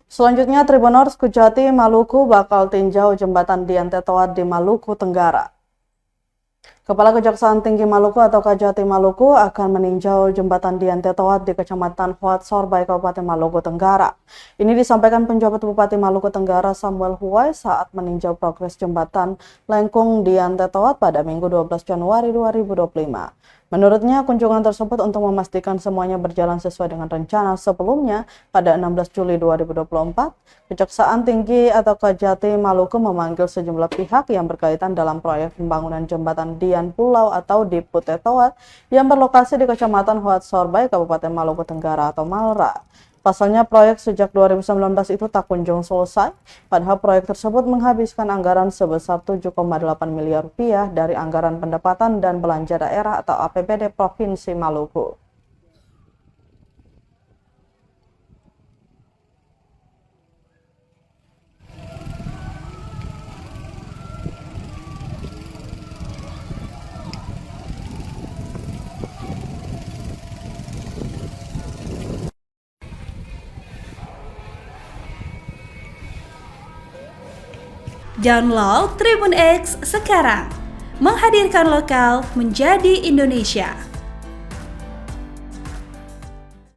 Selanjutnya, Tribuners Kejati Maluku bakal tinjau jembatan Dian Tetoat di Maluku Tenggara. Kepala Kejaksaan Tinggi Maluku atau Kejati Maluku akan meninjau jembatan Dian Tetoat di Kecamatan Huat Sorbay, Kabupaten Maluku Tenggara. Ini disampaikan penjabat Bupati Maluku Tenggara Samuel Huwai saat meninjau progres jembatan Lengkung Dian Tetoat pada Minggu 12 Januari 2025. Menurutnya, kunjungan tersebut untuk memastikan semuanya berjalan sesuai dengan rencana sebelumnya pada 16 Juli 2024. Kejaksaan Tinggi atau Kejati Maluku memanggil sejumlah pihak yang berkaitan dalam proyek pembangunan jembatan Dian Pulau atau Dipu Tetoat yang berlokasi di Kecamatan Huat Sorbay, Kabupaten Maluku Tenggara atau Malra. Pasalnya proyek sejak 2019 itu tak kunjung selesai, padahal proyek tersebut menghabiskan anggaran sebesar 7,8 miliar rupiah dari anggaran pendapatan dan belanja daerah atau APBD Provinsi Maluku. Download Tribun X sekarang, menghadirkan lokal menjadi Indonesia.